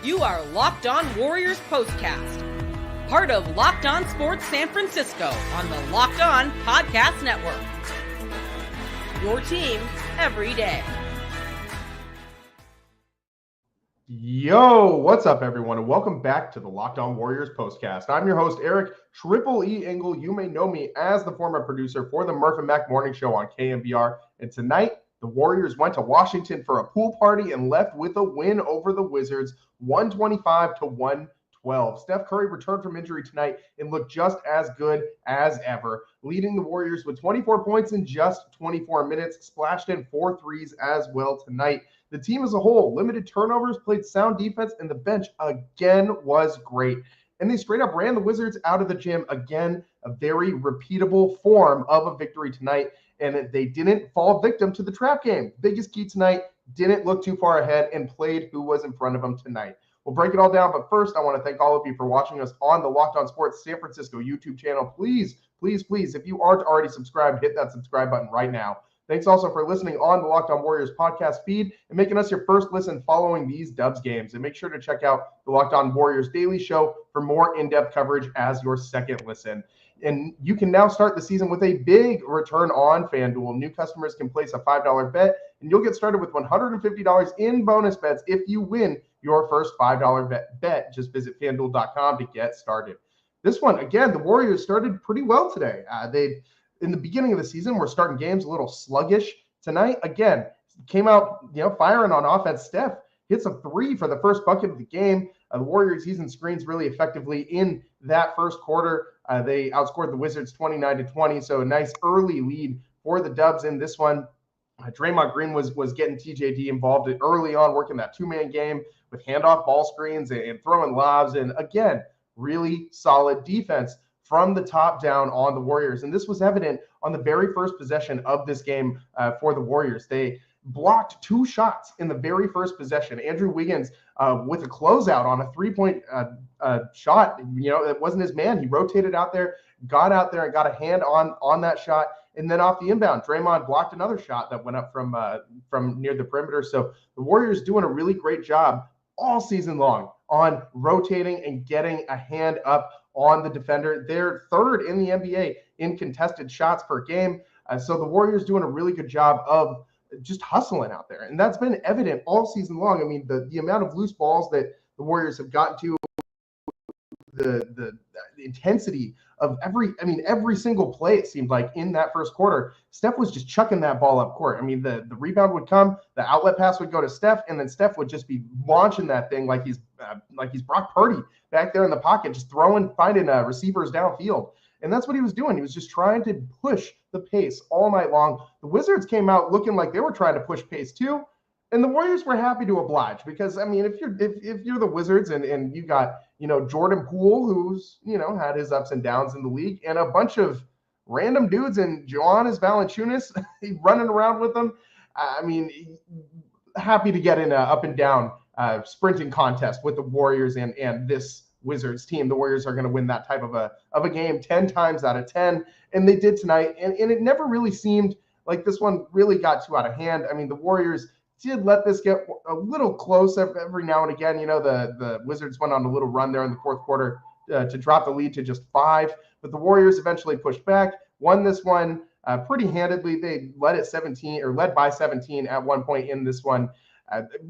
You are Locked On Warriors POSTCAST, part of Locked On Sports San Francisco on the Locked On Podcast Network. Your team every day. Yo, what's up, everyone, and welcome back to the Locked On Warriors POSTCAST. I'm your host, Eric Triple E Engel. You may know me as the former producer for the Murph and Mac Morning Show on KMBR. And tonight, the Warriors went to Washington for a pool party and left with a win over the Wizards, 125-112. Steph Curry returned from injury tonight and looked just as good as ever, leading the Warriors with 24 points in just 24 minutes, splashed in 4 threes as well tonight. The team as a whole, limited turnovers, played sound defense, and the bench again was great. And they straight up ran the Wizards out of the gym again, a very repeatable form of a victory tonight. And they didn't fall victim to the trap game. Biggest key tonight, didn't look too far ahead and played who was in front of them tonight. We'll break it all down, but first I want to thank all of you for watching us on the Locked On Sports San Francisco YouTube channel. Please, if you aren't already subscribed, hit that subscribe button right now. Thanks also for listening on the Locked On Warriors podcast feed and making us your first listen following these Dubs games. And make sure to check out the Locked On Warriors Daily Show for more in-depth coverage as your second listen. And you can now start the season with a big return on FanDuel. New customers can place a $5 bet, and you'll get started with $150 in bonus bets if you win your first $5 bet. Just visit FanDuel.com to get started. This one, again, the Warriors started pretty well today. In the beginning of the season, we're starting games a little sluggish. Tonight, again, came out, firing on offense. Steph hits a 3 for the first bucket of the game. The Warriors using screens really effectively in that first quarter. They outscored the Wizards 29-20, so a nice early lead for the Dubs in this one. Draymond Green was getting TJD involved early on, working that two-man game with handoff ball screens and throwing lobs. And again, really solid defense from the top down on the Warriors. And this was evident on the very first possession of this game for the Warriors. They blocked 2 shots in the very first possession. Andrew Wiggins with a closeout on a three-point shot. It wasn't his man. He rotated out there, got out there and got a hand on that shot. And then off the inbound, Draymond blocked another shot that went up from near the perimeter. So the Warriors doing a really great job all season long on rotating and getting a hand up on the defender. They're third in the NBA in contested shots per game. So the Warriors doing a really good job of just hustling out there. And that's been evident all season long. I mean, the amount of loose balls that the Warriors have gotten to, the intensity of every single play, it seemed like in that first quarter, Steph was just chucking that ball up court. I mean, the rebound would come, the outlet pass would go to Steph, and then Steph would just be launching that thing like he's Brock Purdy back there in the pocket, just finding receivers downfield. And that's what he was doing. He was just trying to push the pace all night long. The Wizards came out looking like they were trying to push pace too. And the Warriors were happy to oblige because, I mean, if you're the Wizards and you got, Jordan Poole, who's, had his ups and downs in the league, and a bunch of random dudes and Jonas Valanciunas running around with them, I mean, happy to get in an up and down sprinting contest with the Warriors and this Wizards team. The Warriors are going to win that type of a game 10 times out of 10, and they did tonight. And it never really seemed like this one really got too out of hand. I mean, the Warriors did let this get a little close every now and again. The Wizards went on a little run there in the fourth quarter to drop the lead to just 5, but the Warriors eventually pushed back, won this one pretty handedly. They led by 17 at one point in this one.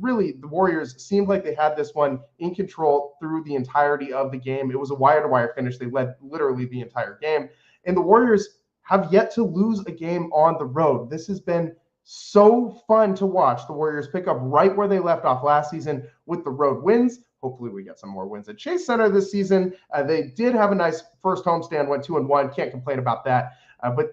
Really, the Warriors seemed like they had this one in control through the entirety of the game. It was a wire-to-wire finish. They led literally the entire game. And the Warriors have yet to lose a game on the road. This has been so fun to watch. The Warriors pick up right where they left off last season with the road wins. Hopefully we get some more wins at Chase Center this season. They did have a nice first homestand, went 2-1. Can't complain about that. But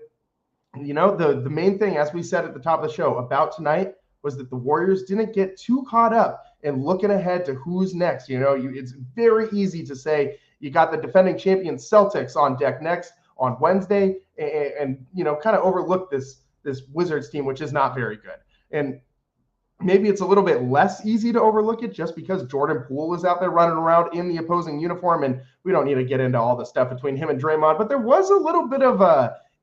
the main thing, as we said at the top of the show about tonight, was that the Warriors didn't get too caught up in looking ahead to who's next. It's very easy to say you got the defending champion Celtics on deck next on Wednesday and kind of overlook this Wizards team, which is not very good. And maybe it's a little bit less easy to overlook it just because Jordan Poole is out there running around in the opposing uniform, and we don't need to get into all the stuff between him and Draymond, but there was a little bit of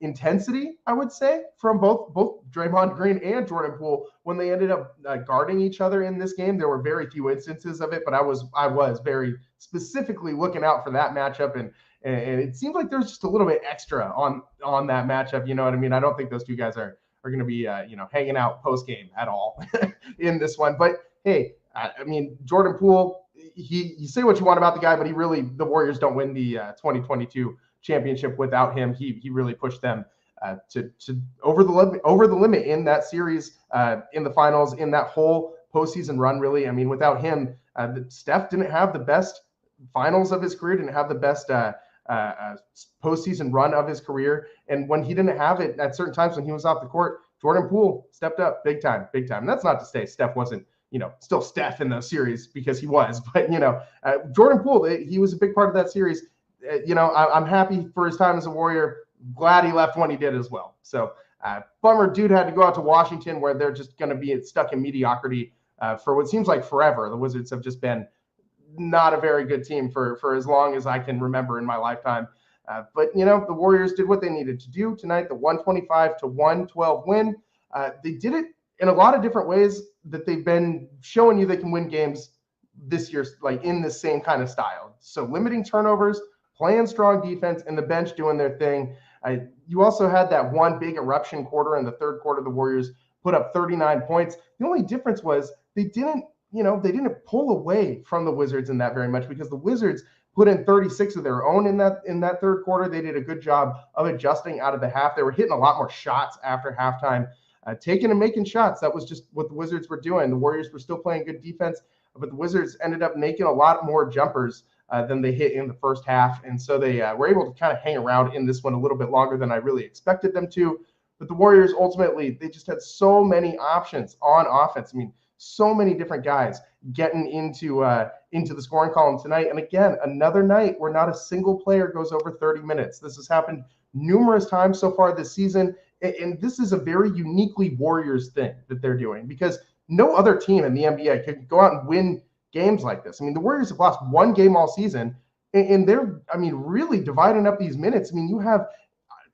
intensity, I would say, from both Draymond Green and Jordan Poole when they ended up guarding each other in this game. There were very few instances of it, but I was very specifically looking out for that matchup, and it seems like there's just a little bit extra on that matchup. You know what I mean? I don't think those two guys are going to be hanging out post game at all in this one. But hey, I mean, Jordan Poole, you say what you want about the guy, but the Warriors don't win the 2022 championship without him. He really pushed them to over the limit in that series, in the finals, in that whole postseason run. Really, I mean, without him, Steph didn't have the best finals of his career, didn't have the best postseason run of his career, and when he didn't have it at certain times when he was off the court, Jordan Poole stepped up big time. And that's not to say Steph wasn't still Steph in those series, because he was, but Jordan Poole, he was a big part of that series. I'm happy for his time as a Warrior. Glad he left when he did as well. So bummer dude had to go out to Washington, where they're just going to be stuck in mediocrity for what seems like forever. The Wizards have just been not a very good team for as long as I can remember in my lifetime. But the Warriors did what they needed to do tonight, the 125-112 win. They did it in a lot of different ways that they've been showing you they can win games this year, like in the same kind of style. So limiting turnovers, playing strong defense, and the bench doing their thing. You also had that one big eruption quarter in the third quarter. The Warriors put up 39 points. The only difference was they didn't pull away from the Wizards in that very much, because the Wizards put in 36 of their own in that third quarter. They did a good job of adjusting out of the half. They were hitting a lot more shots after halftime, taking and making shots. That was just what the Wizards were doing. The Warriors were still playing good defense, but the Wizards ended up making a lot more jumpers than they hit in the first half. And so they were able to kind of hang around in this one a little bit longer than I really expected them to. But the Warriors, ultimately, they just had so many options on offense. I mean, so many different guys getting into the scoring column tonight. And again, another night where not a single player goes over 30 minutes. This has happened numerous times so far this season. And this is a very uniquely Warriors thing that they're doing, because no other team in the NBA could go out and win games like this. I mean, the Warriors have lost one game all season, and they're, really dividing up these minutes. I mean, you have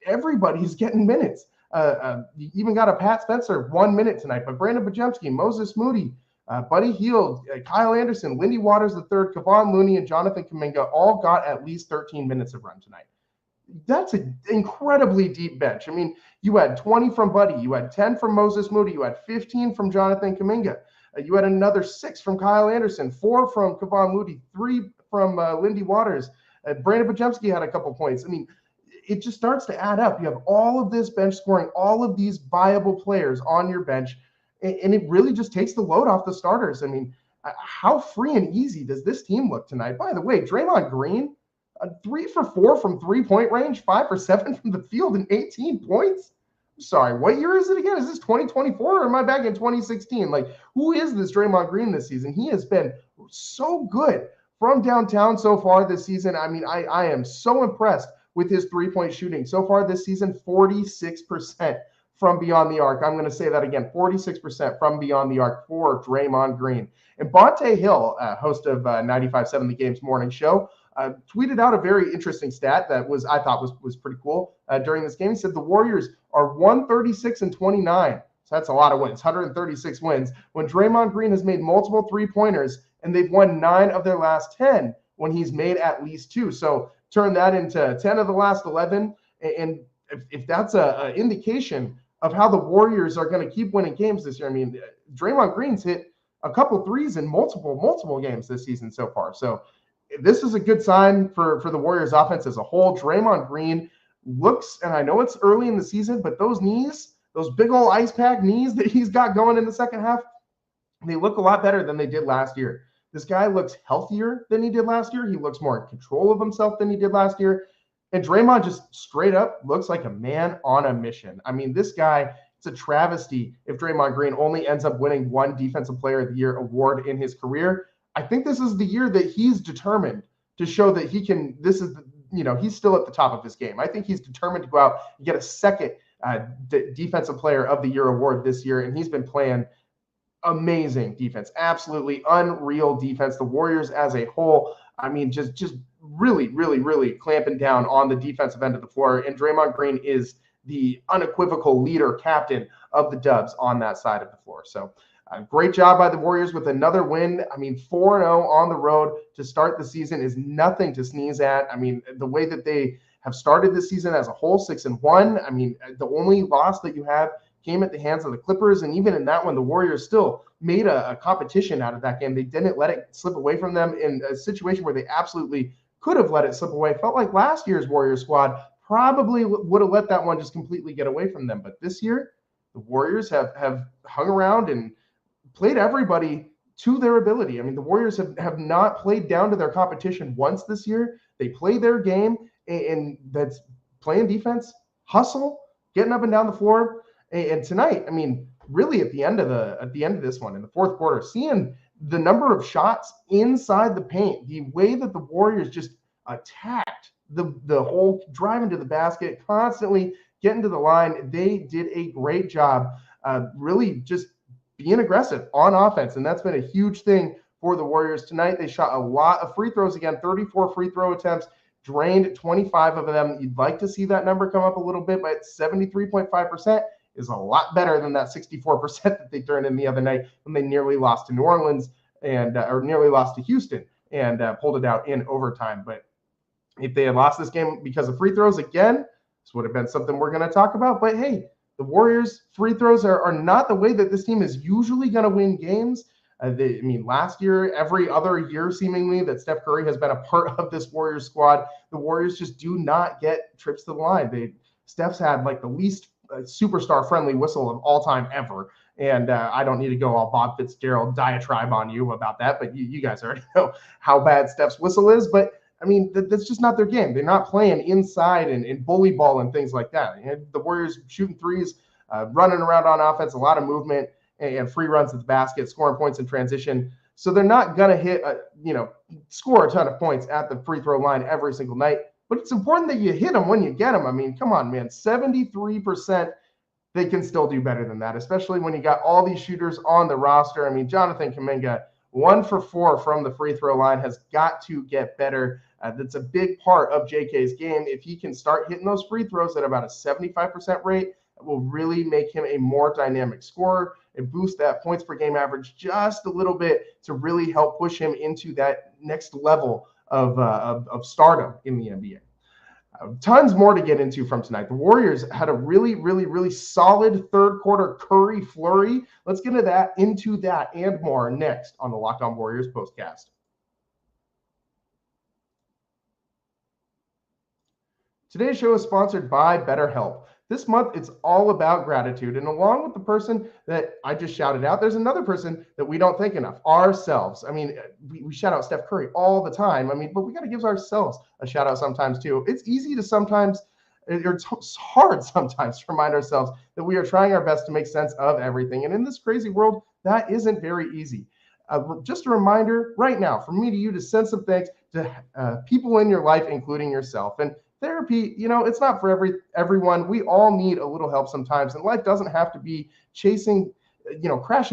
everybody's getting minutes. You even got a Pat Spencer 1 minute tonight, but Brandon Bajemski, Moses Moody, Buddy Hield, Kyle Anderson, Lindy Waters III, Kevon Looney, and Jonathan Kuminga all got at least 13 minutes of run tonight. That's an incredibly deep bench. I mean, you had 20 from Buddy, you had 10 from Moses Moody, you had 15 from Jonathan Kuminga, you had another 6 from Kyle Anderson, 4 from Kevon Looney, 3 from Lindy Waters. Brandon Bajemski had a couple points. I mean, it just starts to add up. You have all of this bench scoring, all of these viable players on your bench, and it really just takes the load off the starters. I mean, how free and easy does this team look tonight? By the way, Draymond Green, 3 for 4 from 3-point range, 5 for 7 from the field, and 18 points. I'm sorry, what year is it again? Is this 2024 or am I back in 2016? Like, who is this Draymond Green this season? He has been so good from downtown so far this season. I mean, I am so impressed with his 3-point shooting. So far this season, 46% from beyond the arc. I'm going to say that again, 46% from beyond the arc for Draymond Green. And Bonte Hill, host of 95.7 The Game's morning show, tweeted out a very interesting stat that I thought was pretty cool during this game. He said the Warriors are 136-29. So that's a lot of wins, 136 wins, when Draymond Green has made multiple 3-pointers, and they've won 9 of their last 10 when he's made at least 2. So turn that into 10 of the last 11. And if that's an indication of how the Warriors are going to keep winning games this year, I mean, Draymond Green's hit a couple threes in multiple games this season so far. So this is a good sign for the Warriors offense as a whole. Draymond Green looks, and I know it's early in the season, but those knees, those big old ice pack knees that he's got going in the second half, they look a lot better than they did last year. This guy looks healthier than he did last year. He looks more in control of himself than he did last year. And Draymond just straight up looks like a man on a mission. I mean, this guy, it's a travesty if Draymond Green only ends up winning one Defensive Player of the Year award in his career. I think this is the year that he's determined to show that he can, he's still at the top of his game. I think he's determined to go out and get a second Defensive Player of the Year award this year. And he's been playing amazing defense, absolutely unreal defense. The Warriors as a whole, I mean, just really, really, really clamping down on the defensive end of the floor. And Draymond Green is the unequivocal leader, captain of the Dubs on that side of the floor. So great job by the Warriors with another win. I mean, 4-0 on the road to start the season is nothing to sneeze at. I mean, the way that they have started this season as a whole, 6-1. I mean, the only loss that you have came at the hands of the Clippers, and even in that one, the Warriors still made a competition out of that game. They didn't let it slip away from them in a situation where they absolutely could have let it slip away. Felt like last year's Warriors squad probably would have let that one just completely get away from them. But this year, the Warriors have hung around and played everybody to their ability. I mean, the Warriors have not played down to their competition once this year. They play their game, and that's playing defense, hustle, getting up and down the floor. And tonight, I mean, really at the end of this one in the fourth quarter, seeing the number of shots inside the paint, the way that the Warriors just attacked the whole driving to the basket, constantly getting to the line. They did a great job, really just being aggressive on offense, and that's been a huge thing for the Warriors tonight. They shot a lot of free throws again, 34 free throw attempts, drained 25 of them. You'd like to see that number come up a little bit, but 73.5% is a lot better than that 64% that they turned in the other night when they nearly lost to New Orleans or nearly lost to Houston and pulled it out in overtime. But if they had lost this game because of free throws again, this would have been something we're going to talk about. But hey, the Warriors' free throws are not the way that this team is usually going to win games. Last year, every other year seemingly that Steph Curry has been a part of this Warriors squad, the Warriors just do not get trips to the line. Steph's had like the least superstar-friendly whistle of all time ever. And I don't need to go all Bob Fitzgerald diatribe on you about that, but you guys already know how bad Steph's whistle is. But I mean, that's just not their game. They're not playing inside and bully ball and things like that. The Warriors shooting threes, running around on offense, a lot of movement and free runs at the basket, scoring points in transition. So they're not going to score a ton of points at the free throw line every single night. But it's important that you hit them when you get them. I mean, come on, man, 73%. They can still do better than that, especially when you got all these shooters on the roster. I mean, Jonathan Kuminga, 1 for 4 from the free throw line, has got to get better. That's a big part of JK's game. If he can start hitting those free throws at about a 75% rate, it will really make him a more dynamic scorer and boost that points per game average just a little bit to really help push him into that next level of stardom in the NBA. Tons more to get into from tonight. The Warriors had a really, really, really solid third quarter Curry flurry. Let's get into that and more next on the Locked On Warriors postcast. Today's show is sponsored by BetterHelp. This month, it's all about gratitude. And along with the person that I just shouted out, there's another person that we don't think enough, ourselves. I mean, we shout out Steph Curry all the time. I mean, but we got to give ourselves a shout out sometimes too. It's easy to sometimes, it's hard sometimes to remind ourselves that we are trying our best to make sense of everything. And in this crazy world, that isn't very easy. Just a reminder right now from me to you to send some thanks to people in your life, including yourself. And therapy, it's not for everyone. We all need a little help sometimes, and life doesn't have to be crashing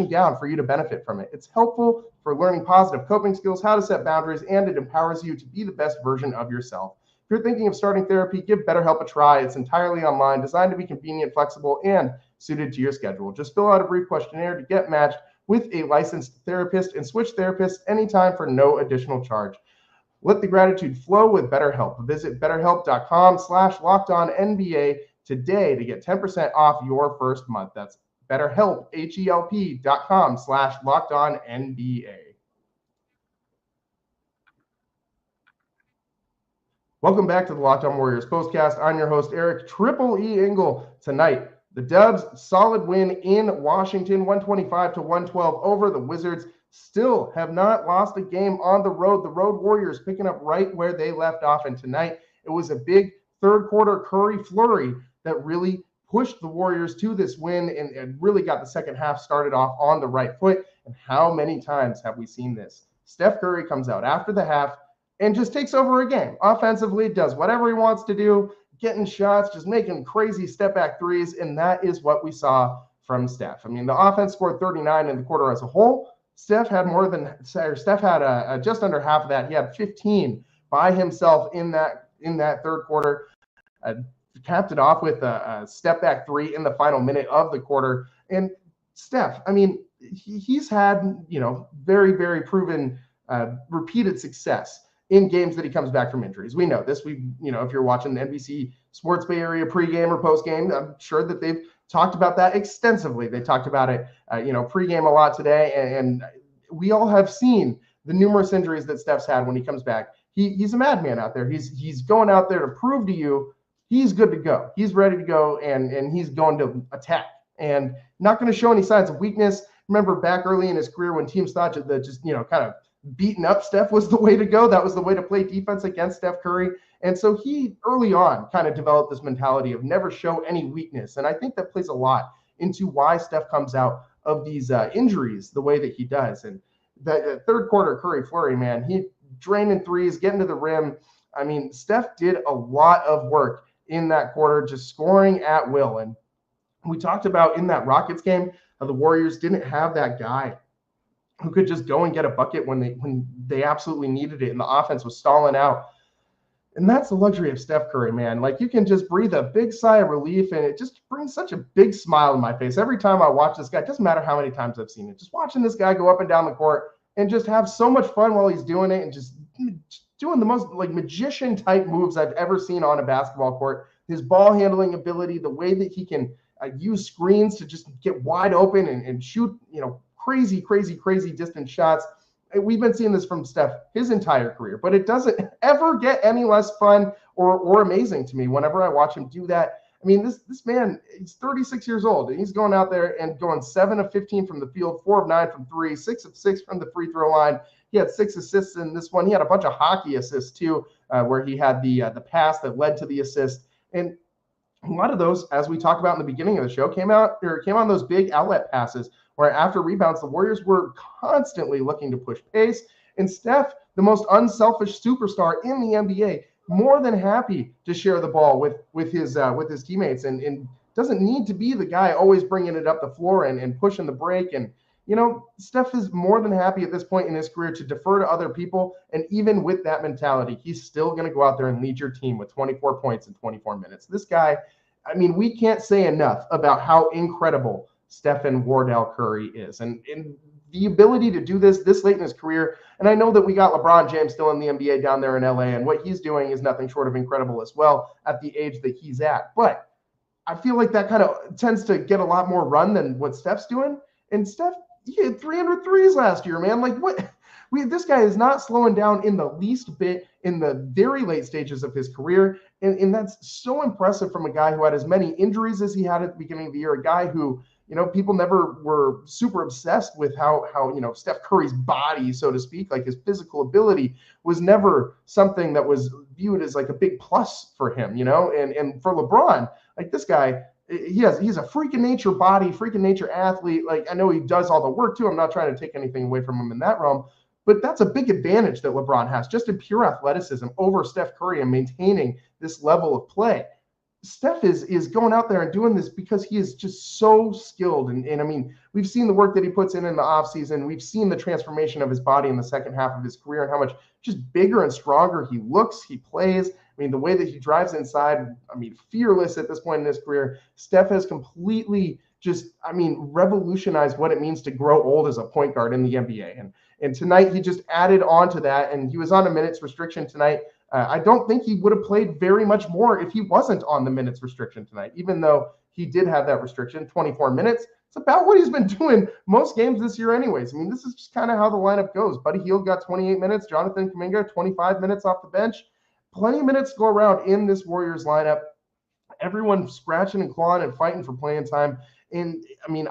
down for you to benefit from it. It's helpful for learning positive coping skills, how to set boundaries, and it empowers you to be the best version of yourself. If you're thinking of starting therapy, give BetterHelp a try. It's entirely online, designed to be convenient, flexible, and suited to your schedule. Just fill out a brief questionnaire to get matched with a licensed therapist and switch therapists anytime for no additional charge. Let the gratitude flow with BetterHelp. Visit BetterHelp.com/LockedOnNBA today to get 10% off your first month. That's BetterHelp, HELP.com/LockedOnNBA. Welcome back to the Locked On Warriors postcast. I'm your host, Eric Triple E Engel. Tonight, the Dubs' solid win in Washington, 125-112 over the Wizards. Still have not lost a game on the road. The Road Warriors picking up right where they left off. And tonight, it was a big third quarter Curry flurry that really pushed the Warriors to this win and really got the second half started off on the right foot. And how many times have we seen this? Steph Curry comes out after the half and just takes over a game. Offensively, does whatever he wants to do, getting shots, just making crazy step back threes. And that is what we saw from Steph. I mean, the offense scored 39 in the quarter as a whole. Steph had just under half of that. He had 15 by himself in that third quarter. capped it off with a step back three in the final minute of the quarter. And Steph, I mean, he's had, very, very proven repeated success in games that he comes back from injuries. We know this. If you're watching the NBC Sports Bay Area pregame or postgame, I'm sure that they've talked about that extensively. They talked about it, pregame a lot today. And we all have seen the numerous injuries that Steph's had when he comes back. He's a madman out there. He's going out there to prove to you he's good to go. He's ready to go, and he's going to attack and not going to show any signs of weakness. Remember back early in his career when teams thought that just, kind of beating up Steph was the way to go. That was the way to play defense against Steph Curry. And so he early on kind of developed this mentality of never show any weakness. And I think that plays a lot into why Steph comes out of these injuries the way that he does. And that third quarter Curry flurry, man, he draining threes, getting to the rim. I mean, Steph did a lot of work in that quarter, just scoring at will. And we talked about in that Rockets game how the Warriors didn't have that guy who could just go and get a bucket when they absolutely needed it, and the offense was stalling out. And that's the luxury of Steph Curry, man. Like, you can just breathe a big sigh of relief, and it just brings such a big smile to my face every time I watch this guy. It doesn't matter how many times I've seen it. Just watching this guy go up and down the court and just have so much fun while he's doing it, and just doing the most magician type moves I've ever seen on a basketball court. His ball handling ability, the way that he can use screens to just get wide open and shoot, crazy distant shots. We've been seeing this from Steph his entire career, but it doesn't ever get any less fun or amazing to me whenever I watch him do that. I mean, this man, he's 36 years old, and he's going out there and going 7 of 15 from the field, 4 of 9 from three, 6 of 6 from the free throw line. He had 6 assists in this one. He had a bunch of hockey assists too, where he had the pass that led to the assist. And a lot of those, as we talked about in the beginning of the show, came on those big outlet passes where after rebounds, the Warriors were constantly looking to push pace. And Steph, the most unselfish superstar in the NBA, more than happy to share the ball with his teammates, and doesn't need to be the guy always bringing it up the floor and pushing the break. And Steph is more than happy at this point in his career to defer to other people. And even with that mentality, he's still going to go out there and lead your team with 24 points in 24 minutes. This guy, I mean, we can't say enough about how incredible Stephen Wardell Curry is. And the ability to do this late in his career. And I know that we got LeBron James still in the NBA down there in LA, and what he's doing is nothing short of incredible as well at the age that he's at. But I feel like that kind of tends to get a lot more run than what Steph's doing. And Steph, he had 300 threes last year, man. Like, what? This guy is not slowing down in the least bit in the very late stages of his career. And that's so impressive from a guy who had as many injuries as he had at the beginning of the year, a guy who, people never were super obsessed with how Steph Curry's body, so to speak, like his physical ability was never something that was viewed as like a big plus for him, and for LeBron, like this guy, he's a freak of nature body, freak of nature athlete. Like, I know he does all the work too. I'm not trying to take anything away from him in that realm, but that's a big advantage that LeBron has just in pure athleticism over Steph Curry and maintaining this level of play. Steph is going out there and doing this because he is just so skilled. And I mean, we've seen the work that he puts in the offseason. We've seen the transformation of his body in the second half of his career and how much just bigger and stronger he looks, he plays. I mean, the way that he drives inside, I mean, fearless at this point in his career. Steph has completely revolutionized what it means to grow old as a point guard in the NBA. And tonight he just added on to that, and he was on a minutes restriction tonight. I don't think he would have played very much more if he wasn't on the minutes restriction tonight, even though he did have that restriction, 24 minutes. It's about what he's been doing most games this year anyways. I mean, this is just kind of how the lineup goes. Buddy Hield got 28 minutes. Jonathan Kuminga, 25 minutes off the bench. Plenty of minutes to go around in this Warriors lineup. Everyone scratching and clawing and fighting for playing time. And I mean,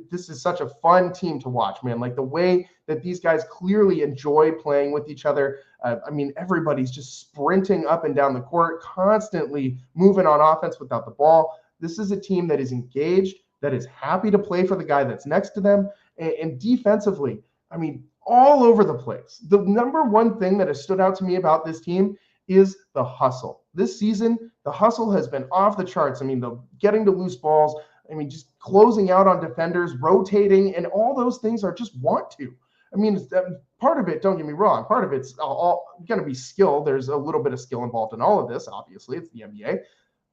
this is such a fun team to watch, man. Like the way that these guys clearly enjoy playing with each other. I mean, everybody's just sprinting up and down the court, constantly moving on offense without the ball. This is a team that is engaged, that is happy to play for the guy that's next to them. And defensively, I mean, all over the place. The number one thing that has stood out to me about this team is the hustle. This season, the hustle has been off the charts. I mean, the getting to loose balls, I mean, just closing out on defenders, rotating, and all those things are just want to. I mean, part of it, don't get me wrong, part of it's all going to be skill. There's a little bit of skill involved in all of this. Obviously, it's the NBA.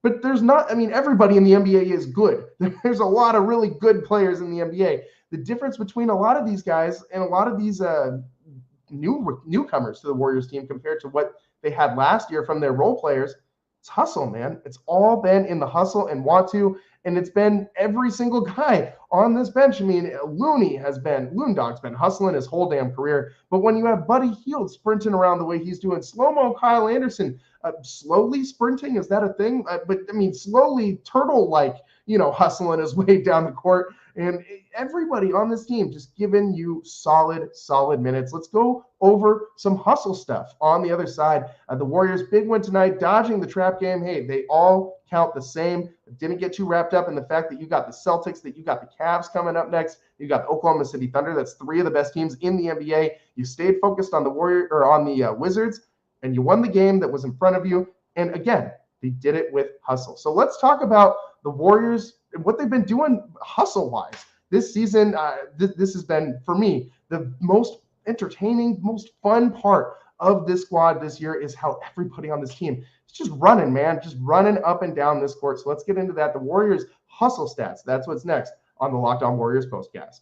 But there's not, I mean, everybody in the NBA is good. There's a lot of really good players in the NBA. The difference between a lot of these guys and a lot of these newcomers to the Warriors team compared to what they had last year from their role players, it's hustle, man. It's all been in the hustle and want to, and it's been every single guy on this bench. I mean, Loondog's been hustling his whole damn career. But when you have Buddy Hield sprinting around the way he's doing, slow-mo Kyle Anderson slowly sprinting, is that a thing? But I mean, slowly turtle-like, hustling his way down the court. And everybody on this team just giving you solid minutes. Let's go over some hustle stuff on the other side. The Warriors, big win tonight, dodging the trap game. Hey, they all count the same. Didn't get too wrapped up in the fact that you got the Celtics, that you got the Cavs coming up next. You got the Oklahoma City Thunder. That's three of the best teams in the NBA. You stayed focused on the Wizards, and you won the game that was in front of you. And again, they did it with hustle. So let's talk about the Warriors and what they've been doing hustle-wise this season. This has been, for me, the most entertaining, most fun part of this squad this year is how everybody on this team is just running, man, just running up and down this court. So let's get into that. The Warriors hustle stats. That's what's next on the Locked On Warriors postcast.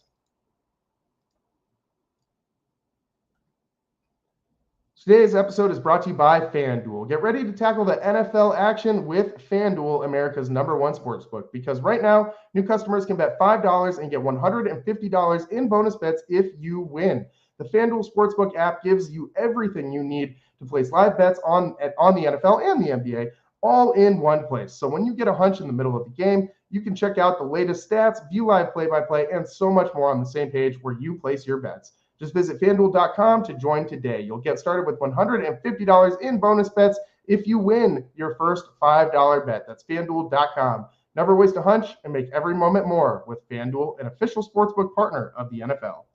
Today's episode is brought to you by FanDuel. Get ready to tackle the NFL action with FanDuel, America's #1 sportsbook, because right now, new customers can bet $5 and get $150 in bonus bets if you win. The FanDuel Sportsbook app gives you everything you need to place live bets on the NFL and the NBA, all in one place. So when you get a hunch in the middle of the game, you can check out the latest stats, view live play-by-play, and so much more on the same page where you place your bets. Just visit FanDuel.com to join today. You'll get started with $150 in bonus bets if you win your first $5 bet. That's FanDuel.com. Never waste a hunch and make every moment more with FanDuel, an official sportsbook partner of the NFL.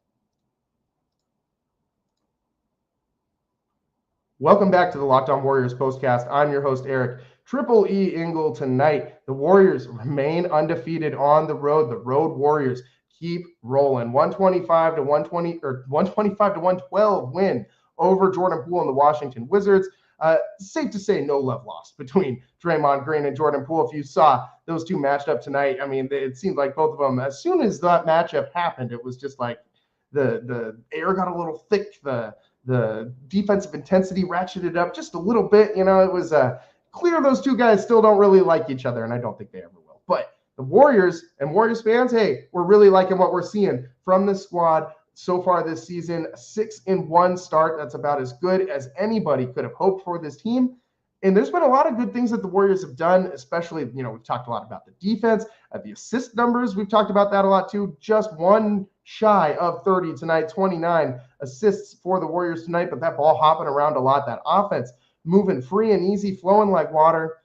Welcome back to the Locked On Warriors postcast. I'm your host, Eric Triple E Engel. Tonight, the Warriors remain undefeated on the road. The Road Warriors keep rolling. 125 to 112 win over Jordan Poole and the Washington Wizards. Safe to say, no love lost between Draymond Green and Jordan Poole. If you saw those two matched up tonight, I mean, it seemed like both of them, as soon as that matchup happened, it was just like the air got a little thick, the defensive intensity ratcheted up just a little bit. It was clear those two guys still don't really like each other, and I don't think they ever will. But the Warriors and Warriors fans, hey, we're really liking what we're seeing from this squad so far this season. A 6-1 start. That's about as good as anybody could have hoped for this team. And there's been a lot of good things that the Warriors have done, especially, we've talked a lot about the defense, the assist numbers. We've talked about that a lot too. Just one shy of 30 tonight, 29 assists for the Warriors tonight, but that ball hopping around a lot, that offense moving free and easy, flowing like water.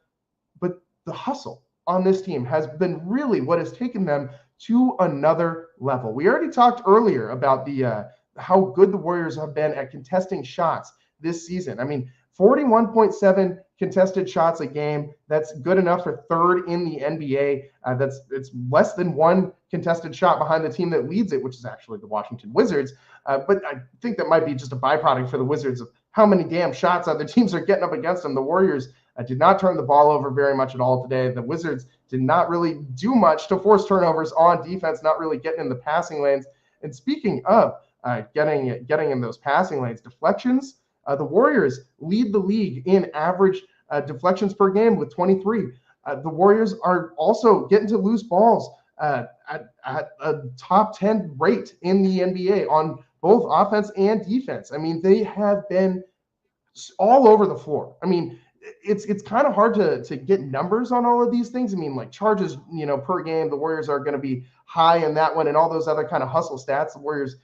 But the hustle on this team has been really what has taken them to another level. We already talked earlier about the how good the Warriors have been at contesting shots this season. I mean, 41.7 contested shots a game. That's good enough for third in the NBA. It's less than one contested shot behind the team that leads it, which is actually the Washington Wizards. But I think that might be just a byproduct for the Wizards of how many damn shots other teams are getting up against them. The Warriors did not turn the ball over very much at all today. The Wizards did not really do much to force turnovers on defense, not really getting in the passing lanes. And speaking of getting in those passing lanes, deflections, the Warriors lead the league in average deflections per game with 23. The Warriors are also getting to loose balls at a top 10 rate in the NBA on both offense and defense. I mean, they have been all over the floor. I mean, it's kind of hard to get numbers on all of these things. I mean, like charges, per game, the Warriors are going to be high in that one, and all those other kind of hustle stats. The Warriors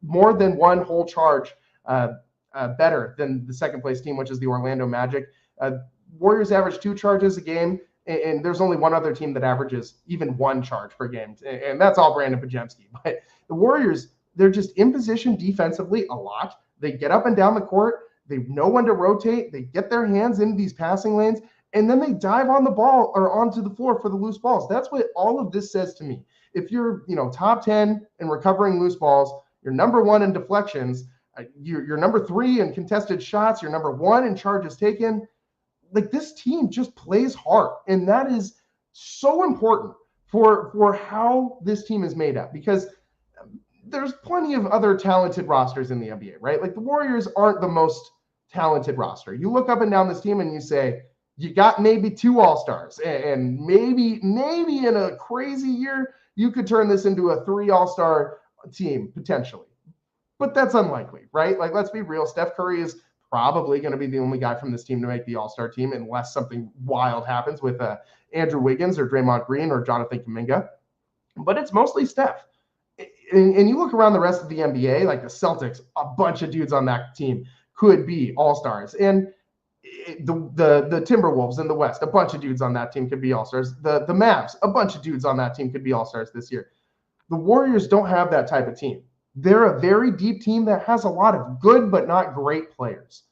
more than one whole charge better than the second place team, which is the Orlando Magic. Warriors average 2 charges a game, and there's only one other team that averages even 1 charge per game, and that's all Brandon Podziemski. But the Warriors, they're just in position defensively a lot. They get up and down the court. They know when to rotate. They get their hands into these passing lanes, and then they dive on the ball or onto the floor for the loose balls. That's what all of this says to me. If you're, top 10 in recovering loose balls, you're number 1 in deflections, you're number 3 in contested shots, you're number 1 in charges taken. like this team just plays hard, and that is so important for how this team is made up, because there's plenty of other talented rosters in the NBA, right? Like the Warriors aren't the most talented roster. You look up and down this team and you say, you got maybe 2 All-Stars, and maybe in a crazy year, you could turn this into a 3 All-Star team potentially. But that's unlikely, right? Like, let's be real. Steph Curry is probably going to be the only guy from this team to make the All-Star team unless something wild happens with Andrew Wiggins or Draymond Green or Jonathan Kuminga. But it's mostly Steph. And you look around the rest of the NBA, like the Celtics, a bunch of dudes on that team could be All-Stars. And the Timberwolves in the West, a bunch of dudes on that team could be All-Stars. The Mavs, a bunch of dudes on that team could be All-Stars this year. The Warriors don't have that type of team. They're a very deep team that has a lot of good but not great players.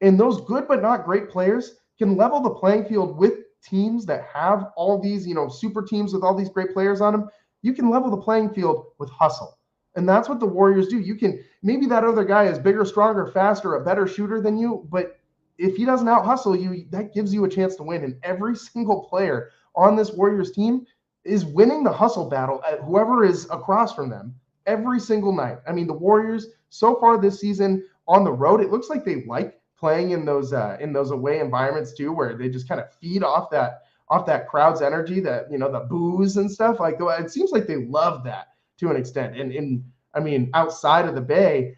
And those good but not great players can level the playing field with teams that have all these, super teams with all these great players on them. You can level the playing field with hustle. And that's what the Warriors do. You can, maybe that other guy is bigger, stronger, faster, a better shooter than you, but if he doesn't out hustle you, that gives you a chance to win. And every single player on this Warriors team is winning the hustle battle at whoever is across from them every single night. I mean, the Warriors so far this season on the road, it looks like they like playing in those away environments too, where they just kind of feed off that crowd's energy, that, the boos and stuff. Like, it seems like they love that to an extent. And I mean, outside of the Bay,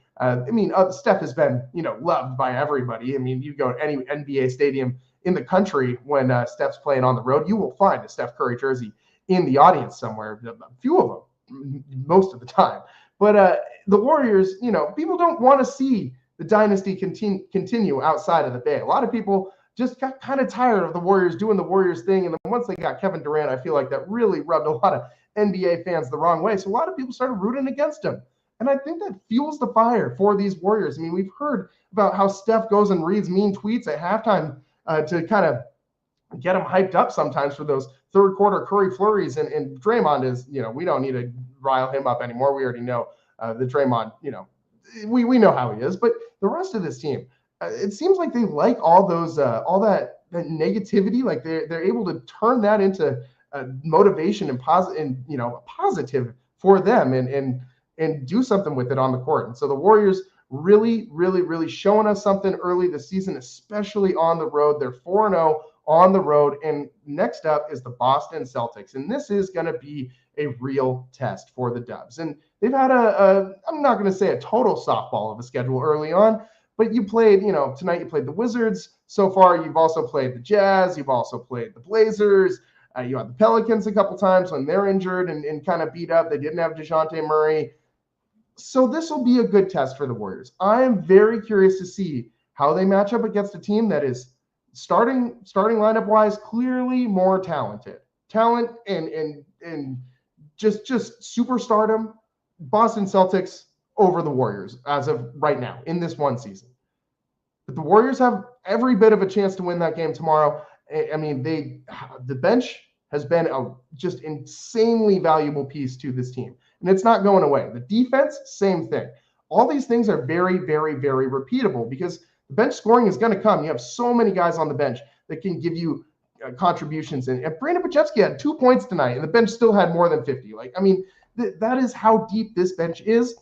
Steph has been, loved by everybody. I mean, you go to any NBA stadium in the country when Steph's playing on the road, you will find a Steph Curry jersey in the audience somewhere, a few of them, most of the time. But the Warriors, people don't want to see the dynasty continue outside of the Bay. A lot of people just got kind of tired of the Warriors doing the Warriors thing. And then once they got Kevin Durant, I feel like that really rubbed a lot of NBA fans the wrong way. So a lot of people started rooting against him. And I think that fuels the fire for these Warriors. I mean, we've heard about how Steph goes and reads mean tweets at halftime to kind of get him hyped up sometimes for those third quarter Curry flurries. And Draymond is, we don't need to rile him up anymore. We already know the Draymond, we know how he is. But the rest of this team, it seems like they like all those, all that negativity. Like they're able to turn that into motivation and positive for them and do something with it on the court. And so the Warriors really, really, really showing us something early this season, especially on the road. They're 4-0 on the road. And next up is the Boston Celtics. And this is going to be a real test for the Dubs. And they've had I'm not going to say a total softball of a schedule early on, but you played, tonight you played the Wizards. So far, you've also played the Jazz. You've also played the Blazers. You had the Pelicans a couple times when they're injured and kind of beat up. They didn't have DeJounte Murray. So this will be a good test for the Warriors. I am very curious to see how they match up against a team that is starting lineup wise clearly more talented. Talent and just superstardom. Boston Celtics over the Warriors as of right now in this one season. But the Warriors have every bit of a chance to win that game tomorrow. I mean, the bench has been a just insanely valuable piece to this team. And it's not going away. The defense, same thing. All these things are very, very, very repeatable because the bench scoring is going to come. You have so many guys on the bench that can give you contributions. And Brandon Podziemski had 2 points tonight, and the bench still had more than 50. That is how deep this bench is.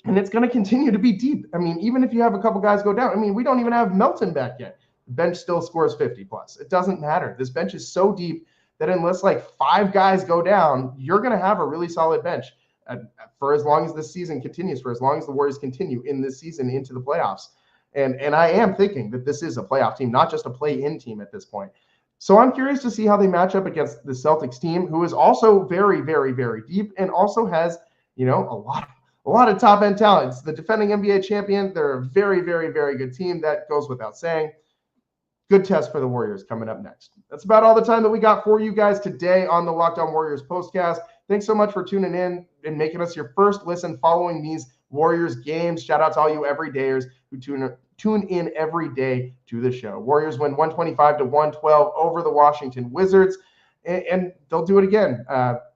And it's going to continue to be deep. I mean, even if you have a couple guys go down, we don't even have Melton back yet. The bench still scores 50 plus. It doesn't matter. This bench is so deep that unless 5 guys go down, you're going to have a really solid bench for as long as this season continues, for as long as the Warriors continue in this season into the playoffs. And I am thinking that this is a playoff team, not just a play-in team at this point. So I'm curious to see how they match up against the Celtics team, who is also very, very, very deep and also has, a lot of top-end talent. It's the defending NBA champion. They're a very, very, very good team. That goes without saying. Good test for the Warriors coming up next. That's about all the time that we got for you guys today on the Locked On Warriors postcast. Thanks so much for tuning in and making us your first listen following these Warriors games. Shout out to all you everydayers who tune in every day to the show. Warriors win 125-112 over the Washington Wizards, and they'll do it again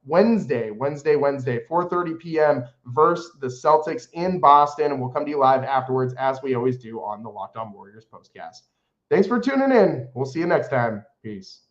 Wednesday, 4:30 p.m. versus the Celtics in Boston, and we'll come to you live afterwards as we always do on the Locked On Warriors postcast. Thanks for tuning in. We'll see you next time. Peace.